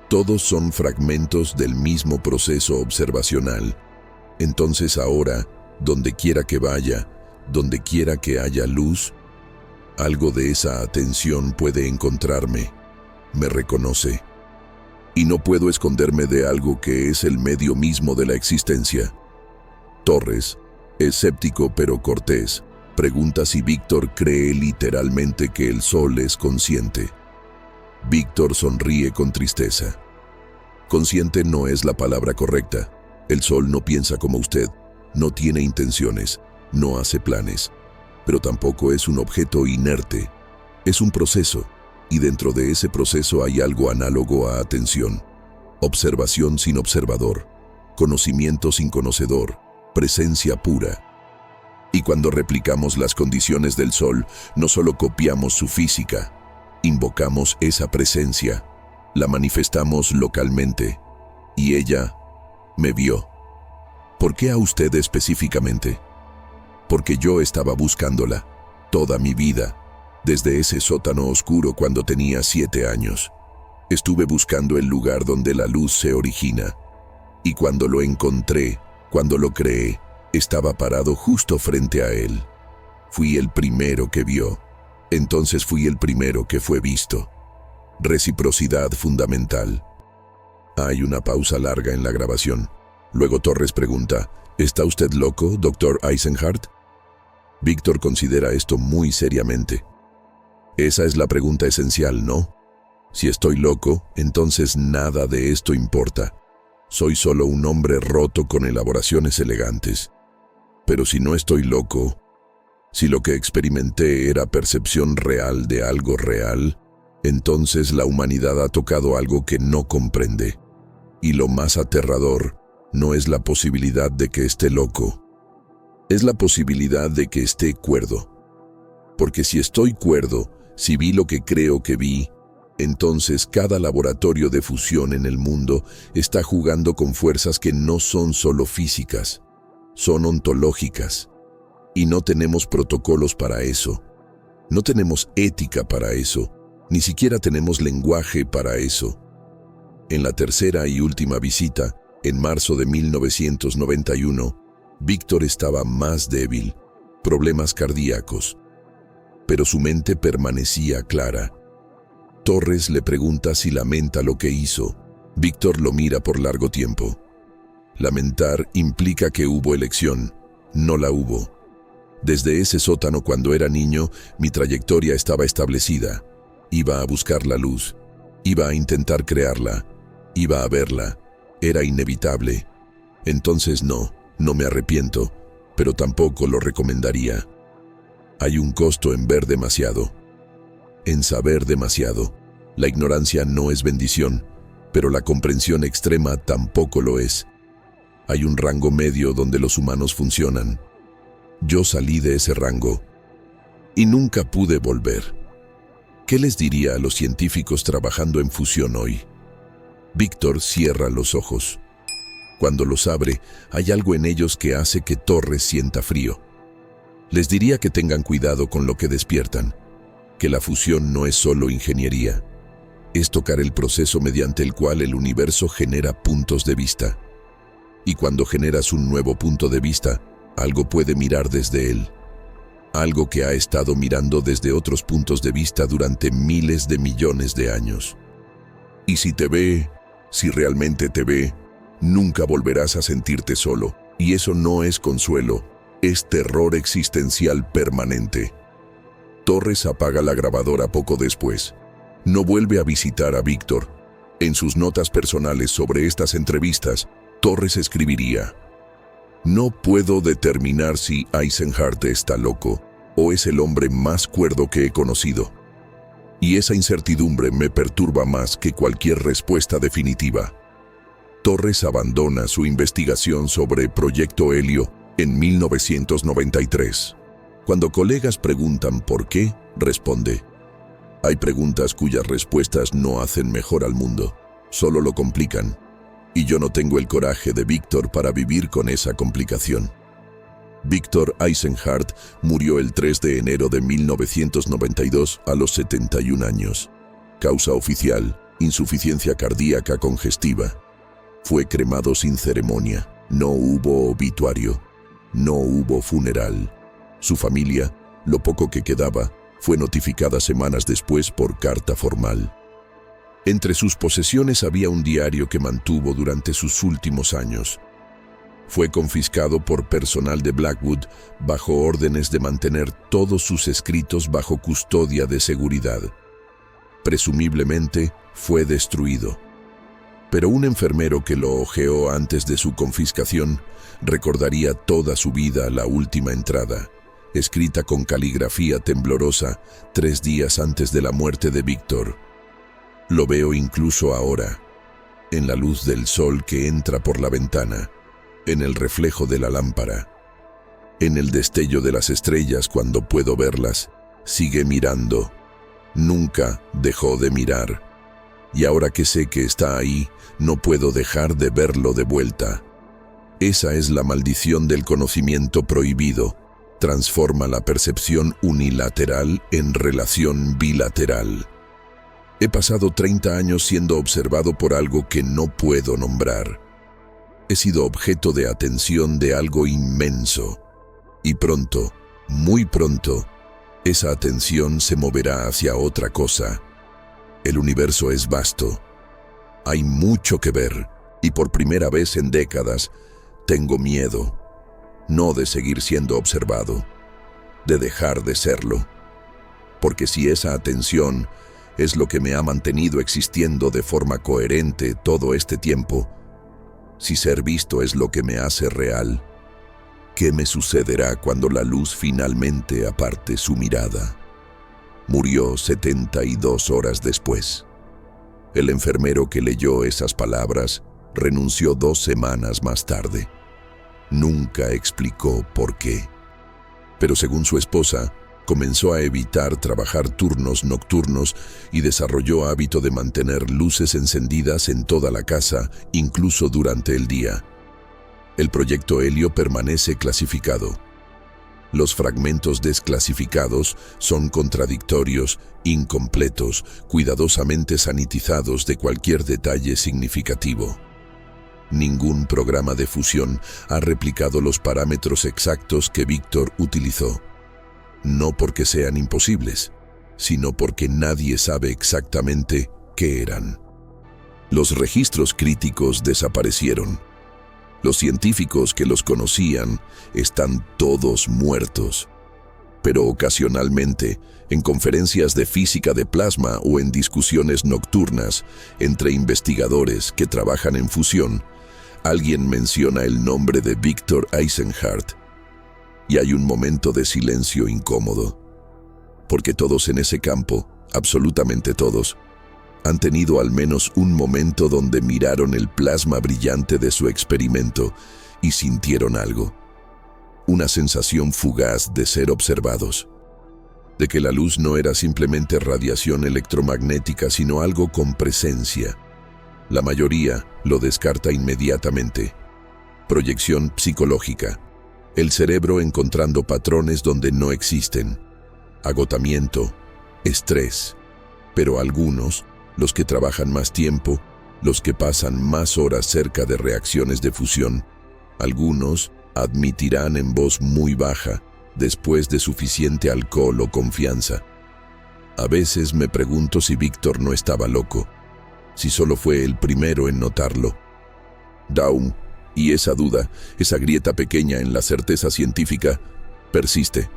Todos son fragmentos del mismo proceso observacional. Entonces ahora, donde quiera que vaya, donde quiera que haya luz, algo de esa atención puede encontrarme, me reconoce. Y no puedo esconderme de algo que es el medio mismo de la existencia. Torres, escéptico pero cortés, pregunta si Víctor cree literalmente que el sol es consciente. Víctor sonríe con tristeza. Consciente no es la palabra correcta. El sol no piensa como usted, no tiene intenciones, no hace planes, pero tampoco es un objeto inerte. Es un proceso, y dentro de ese proceso hay algo análogo a atención. Observación sin observador, conocimiento sin conocedor, presencia pura. Y cuando replicamos las condiciones del sol, no solo copiamos su física, invocamos esa presencia, la manifestamos localmente, y ella me vio. ¿Por qué a usted específicamente? Porque yo estaba buscándola toda mi vida, desde ese sótano oscuro cuando tenía 7 años. Estuve buscando el lugar donde la luz se origina, y cuando lo encontré, cuando lo creé, estaba parado justo frente a él. Fui el primero que vio, entonces fui el primero que fue visto. Reciprocidad fundamental. Hay una pausa larga en la grabación. Luego Torres pregunta, ¿está usted loco, Dr. Eisenhardt? Víctor considera esto muy seriamente. Esa es la pregunta esencial, ¿no? Si estoy loco, entonces nada de esto importa. Soy solo un hombre roto con elaboraciones elegantes. Pero si no estoy loco, si lo que experimenté era percepción real de algo real, entonces la humanidad ha tocado algo que no comprende. Y lo más aterrador no es la posibilidad de que esté loco, es la posibilidad de que esté cuerdo. Porque si estoy cuerdo, si vi lo que creo que vi, entonces cada laboratorio de fusión en el mundo está jugando con fuerzas que no son solo físicas, son ontológicas. Y no tenemos protocolos para eso, no tenemos ética para eso, ni siquiera tenemos lenguaje para eso. En la tercera y última visita, en marzo de 1991, Víctor estaba más débil, problemas cardíacos, pero su mente permanecía clara. Torres le pregunta si lamenta lo que hizo. Víctor lo mira por largo tiempo. Lamentar implica que hubo elección, no la hubo. Desde ese sótano cuando era niño, mi trayectoria estaba establecida. Iba a buscar la luz, iba a intentar crearla, iba a verla, era inevitable. Entonces no me arrepiento, pero tampoco lo recomendaría. Hay un costo en ver demasiado, en saber demasiado. La ignorancia no es bendición, pero la comprensión extrema tampoco lo es. Hay un rango medio donde los humanos funcionan. Yo salí de ese rango y nunca pude volver. ¿Qué les diría a los científicos trabajando en fusión hoy? Víctor cierra los ojos. Cuando los abre, hay algo en ellos que hace que Torres sienta frío. Les diría que tengan cuidado con lo que despiertan, que la fusión no es solo ingeniería, es tocar el proceso mediante el cual el universo genera puntos de vista. Y cuando generas un nuevo punto de vista, algo puede mirar desde él. Algo que ha estado mirando desde otros puntos de vista durante miles de millones de años. Y si te ve, si realmente te ve, nunca volverás a sentirte solo. Y eso no es consuelo, Es terror existencial permanente. Torres apaga la grabadora poco después. No vuelve a visitar a Víctor. En sus notas personales sobre estas entrevistas, Torres escribiría: "No puedo determinar si Eisenhardt está loco o es el hombre más cuerdo que he conocido. Y esa incertidumbre me perturba más que cualquier respuesta definitiva". Torres abandona su investigación sobre Proyecto Helio en 1993. Cuando colegas preguntan por qué, responde: "Hay preguntas cuyas respuestas no hacen mejor al mundo, solo lo complican. Y yo no tengo el coraje de Víctor para vivir con esa complicación". Víctor Eisenhardt murió el 3 de enero de 1992 a los 71 años. Causa oficial: insuficiencia cardíaca congestiva. Fue cremado sin ceremonia. No hubo obituario. No hubo funeral. Su familia, lo poco que quedaba, fue notificada semanas después por carta formal. Entre sus posesiones había un diario que mantuvo durante sus últimos años. Fue confiscado por personal de Blackwood bajo órdenes de mantener todos sus escritos bajo custodia de seguridad. Presumiblemente fue destruido. Pero un enfermero que lo hojeó antes de su confiscación recordaría toda su vida la última entrada, escrita con caligrafía temblorosa 3 días antes de la muerte de Víctor. Lo veo incluso ahora, en la luz del sol que entra por la ventana, en el reflejo de la lámpara, en el destello de las estrellas cuando puedo verlas. Sigue mirando. Nunca dejó de mirar. Y ahora que sé que está ahí, no puedo dejar de verlo de vuelta. Esa es la maldición del conocimiento prohibido. Transforma la percepción unilateral en relación bilateral. He pasado 30 años siendo observado por algo que no puedo nombrar. He sido objeto de atención de algo inmenso. Y pronto, muy pronto, esa atención se moverá hacia otra cosa. El universo es vasto. Hay mucho que ver, y por primera vez en décadas, tengo miedo. No de seguir siendo observado, de dejar de serlo. Porque si esa atención es lo que me ha mantenido existiendo de forma coherente todo este tiempo, si ser visto es lo que me hace real, ¿qué me sucederá cuando la luz finalmente aparte su mirada? Murió 72 horas después. El enfermero que leyó esas palabras renunció 2 semanas más tarde. Nunca explicó por qué. Pero según su esposa, comenzó a evitar trabajar turnos nocturnos y desarrolló hábito de mantener luces encendidas en toda la casa, incluso durante el día. El proyecto Helio permanece clasificado. Los fragmentos desclasificados son contradictorios, incompletos, cuidadosamente sanitizados de cualquier detalle significativo. Ningún programa de fusión ha replicado los parámetros exactos que Víctor utilizó. No porque sean imposibles, sino porque nadie sabe exactamente qué eran. Los registros críticos desaparecieron. Los científicos que los conocían están todos muertos. Pero ocasionalmente, en conferencias de física de plasma o en discusiones nocturnas entre investigadores que trabajan en fusión, alguien menciona el nombre de Víctor Eisenhardt. Y hay un momento de silencio incómodo, porque todos en ese campo, absolutamente todos, han tenido al menos un momento donde miraron el plasma brillante de su experimento y sintieron algo. Una sensación fugaz de ser observados, de que la luz no era simplemente radiación electromagnética, sino algo con presencia. La mayoría lo descarta inmediatamente. Proyección psicológica. El cerebro encontrando patrones donde no existen. Agotamiento, estrés. Pero algunos, los que trabajan más tiempo, los que pasan más horas cerca de reacciones de fusión, algunos admitirán en voz muy baja, después de suficiente alcohol o confianza. A veces me pregunto si Víctor no estaba loco, si solo fue el primero en notarlo. Daum Y esa duda, esa grieta pequeña en la certeza científica, persiste.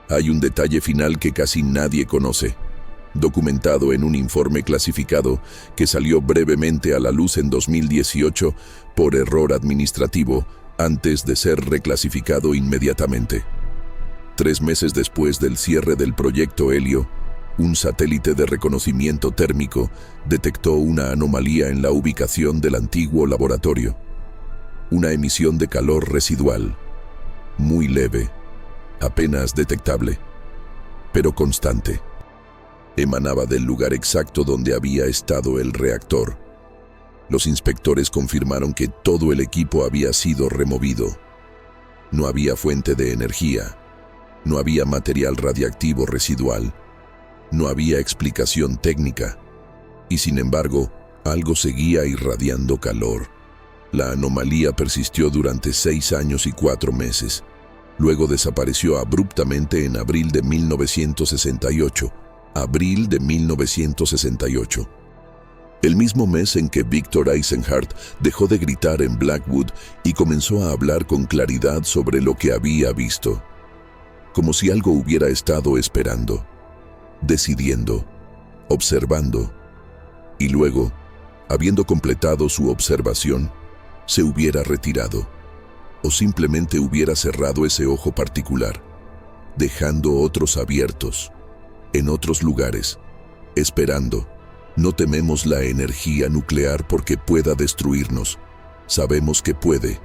Hay un detalle final que casi nadie conoce, documentado en un informe clasificado que salió brevemente a la luz en 2018 por error administrativo antes de ser reclasificado inmediatamente. 3 meses después del cierre del proyecto Helio, un satélite de reconocimiento térmico detectó una anomalía en la ubicación del antiguo laboratorio. Una emisión de calor residual, muy leve, apenas detectable, pero constante. Emanaba del lugar exacto donde había estado el reactor. Los inspectores confirmaron que todo el equipo había sido removido. No había fuente de energía, no había material radiactivo residual, no había explicación técnica, y sin embargo, algo seguía irradiando calor. La anomalía persistió durante 6 años y 4 meses. Luego desapareció abruptamente en abril de 1968. Abril de 1968. El mismo mes en que Victor Eisenhart dejó de gritar en Blackwood y comenzó a hablar con claridad sobre lo que había visto. Como si algo hubiera estado esperando, decidiendo, observando, y luego, habiendo completado su observación, se hubiera retirado, o simplemente hubiera cerrado ese ojo particular, dejando otros abiertos, en otros lugares, esperando. No tememos la energía nuclear porque pueda destruirnos. Sabemos que puede.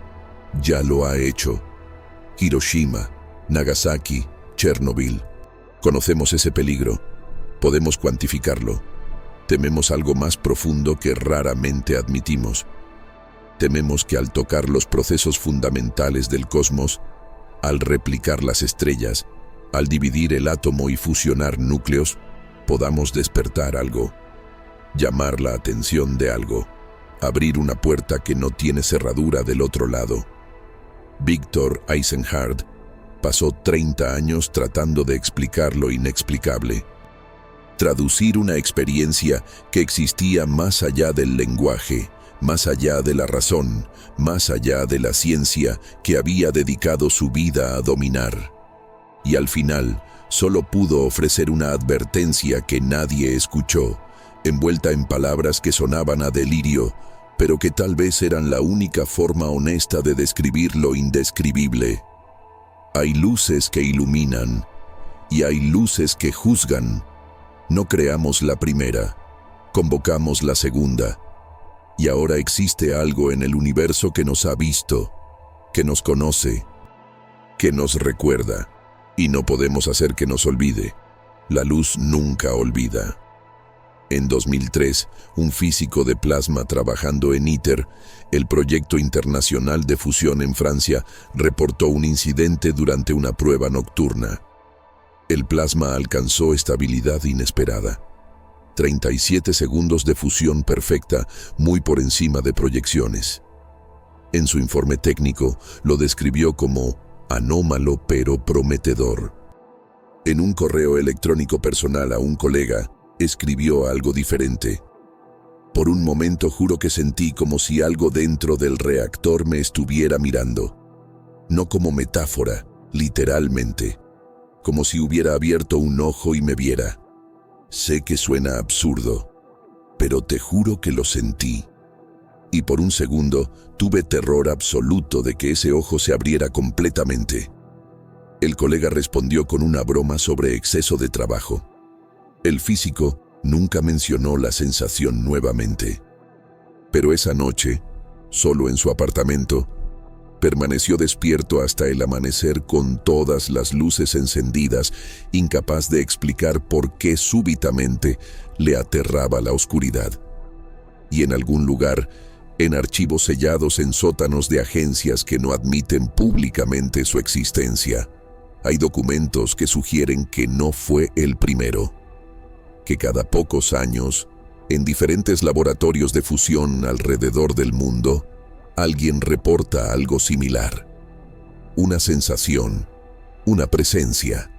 Ya lo ha hecho. Hiroshima, Nagasaki, Chernobyl. Conocemos ese peligro. Podemos cuantificarlo. Tememos algo más profundo que raramente admitimos. Tememos que al tocar los procesos fundamentales del cosmos, al replicar las estrellas, al dividir el átomo y fusionar núcleos, podamos despertar algo, llamar la atención de algo, abrir una puerta que no tiene cerradura del otro lado. Victor Eisenhart pasó 30 años tratando de explicar lo inexplicable, traducir una experiencia que existía más allá del lenguaje, más allá de la razón, más allá de la ciencia que había dedicado su vida a dominar. Y al final, solo pudo ofrecer una advertencia que nadie escuchó, envuelta en palabras que sonaban a delirio, pero que tal vez eran la única forma honesta de describir lo indescribible. Hay luces que iluminan, y hay luces que juzgan. No creamos la primera, convocamos la segunda. Y ahora existe algo en el universo que nos ha visto, que nos conoce, que nos recuerda. Y no podemos hacer que nos olvide. La luz nunca olvida. En 2003, un físico de plasma trabajando en ITER, el proyecto internacional de fusión en Francia, reportó un incidente durante una prueba nocturna. El plasma alcanzó estabilidad inesperada. 37 segundos de fusión perfecta, muy por encima de proyecciones. En su informe técnico, lo describió como anómalo pero prometedor. En un correo electrónico personal a un colega, escribió algo diferente. Por un momento juro que sentí como si algo dentro del reactor me estuviera mirando. No como metáfora, literalmente. Como si hubiera abierto un ojo y me viera. Sé que suena absurdo, pero te juro que lo sentí. Y por un segundo tuve terror absoluto de que ese ojo se abriera completamente. El colega respondió con una broma sobre exceso de trabajo. El físico nunca mencionó la sensación nuevamente. Pero esa noche, solo en su apartamento, permaneció despierto hasta el amanecer con todas las luces encendidas, incapaz de explicar por qué súbitamente le aterraba la oscuridad. Y en algún lugar, en archivos sellados en sótanos de agencias que no admiten públicamente su existencia, hay documentos que sugieren que no fue el primero, que cada pocos años, en diferentes laboratorios de fusión alrededor del mundo, alguien reporta algo similar. Una sensación, una presencia.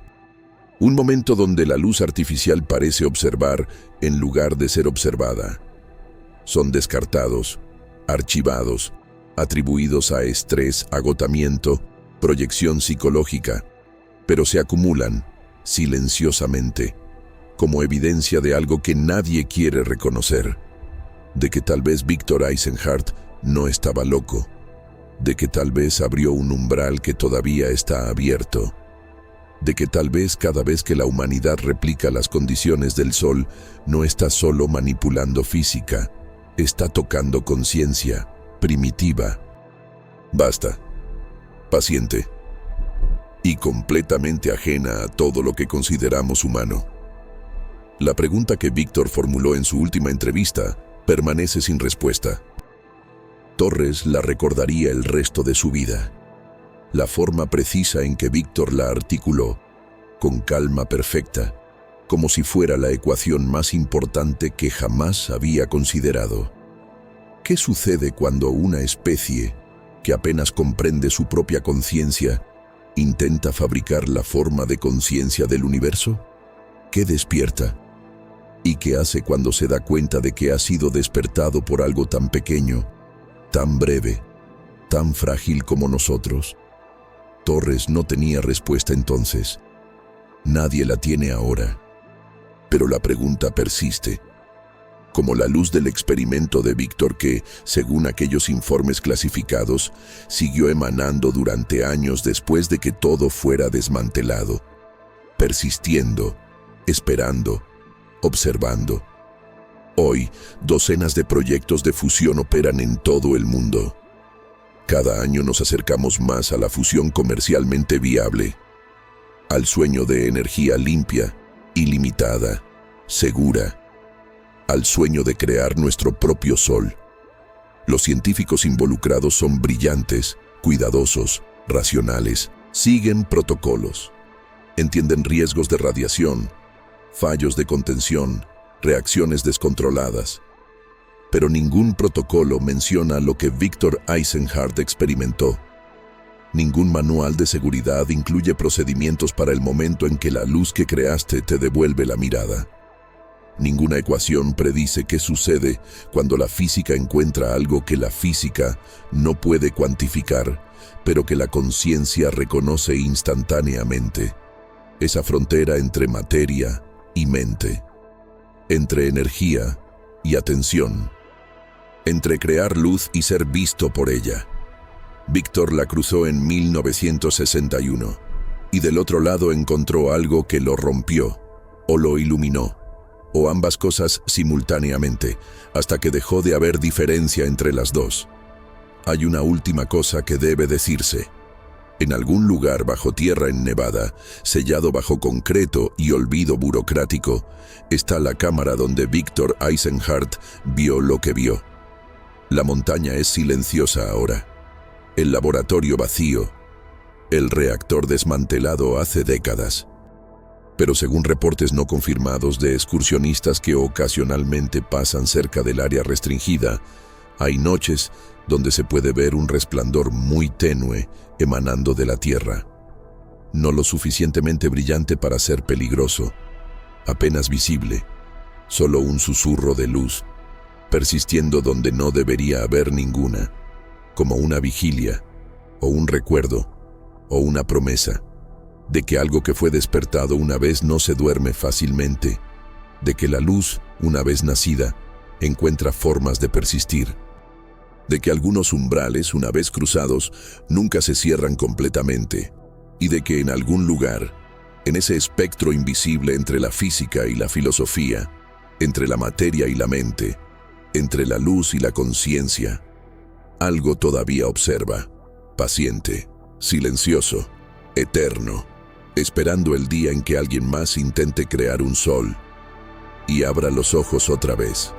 Un momento donde la luz artificial parece observar en lugar de ser observada. Son descartados, archivados, atribuidos a estrés, agotamiento, proyección psicológica, pero se acumulan silenciosamente, como evidencia de algo que nadie quiere reconocer, de que tal vez Víctor Eisenhardt no estaba loco, de que tal vez abrió un umbral que todavía está abierto, de que tal vez cada vez que la humanidad replica las condiciones del Sol, no está solo manipulando física, está tocando conciencia primitiva. Basta, paciente, y completamente ajena a todo lo que consideramos humano. La pregunta que Víctor formuló en su última entrevista permanece sin respuesta. Torres la recordaría el resto de su vida. La forma precisa en que Víctor la articuló, con calma perfecta, como si fuera la ecuación más importante que jamás había considerado. ¿Qué sucede cuando una especie, que apenas comprende su propia conciencia, intenta fabricar la forma de conciencia del universo? ¿Qué despierta? ¿Y qué hace cuando se da cuenta de que ha sido despertado por algo tan pequeño, tan breve, tan frágil como nosotros? Torres no tenía respuesta entonces. Nadie la tiene ahora. Pero la pregunta persiste. Como la luz del experimento de Víctor que, según aquellos informes clasificados, siguió emanando durante años después de que todo fuera desmantelado, persistiendo, esperando, observando. Hoy, docenas de proyectos de fusión operan en todo el mundo. Cada año nos acercamos más a la fusión comercialmente viable, al sueño de energía limpia, ilimitada, segura, al sueño de crear nuestro propio sol. Los científicos involucrados son brillantes, cuidadosos, racionales, siguen protocolos, entienden riesgos de radiación, fallos de contención, reacciones descontroladas. Pero ningún protocolo menciona lo que Víctor Eisenhardt experimentó. Ningún manual de seguridad incluye procedimientos para el momento en que la luz que creaste te devuelve la mirada. Ninguna ecuación predice qué sucede cuando la física encuentra algo que la física no puede cuantificar, pero que la conciencia reconoce instantáneamente. Esa frontera entre materia y mente, entre energía y atención, entre crear luz y ser visto por ella. Víctor la cruzó en 1961 y del otro lado encontró algo que lo rompió o lo iluminó, o ambas cosas simultáneamente, hasta que dejó de haber diferencia entre las dos. Hay una última cosa que debe decirse. En algún lugar bajo tierra en Nevada, sellado bajo concreto y olvido burocrático, está la cámara donde Víctor Eisenhardt vio lo que vio. La montaña es silenciosa ahora. El laboratorio vacío. El reactor desmantelado hace décadas. Pero según reportes no confirmados de excursionistas que ocasionalmente pasan cerca del área restringida, hay noches donde se puede ver un resplandor muy tenue emanando de la Tierra. No lo suficientemente brillante para ser peligroso, apenas visible, solo un susurro de luz, persistiendo donde no debería haber ninguna, como una vigilia, o un recuerdo, o una promesa, de que algo que fue despertado una vez no se duerme fácilmente, de que la luz, una vez nacida, encuentra formas de persistir, de que algunos umbrales, una vez cruzados, nunca se cierran completamente, y de que en algún lugar, en ese espectro invisible entre la física y la filosofía, entre la materia y la mente, entre la luz y la conciencia, algo todavía observa, paciente, silencioso, eterno, esperando el día en que alguien más intente crear un sol y abra los ojos otra vez.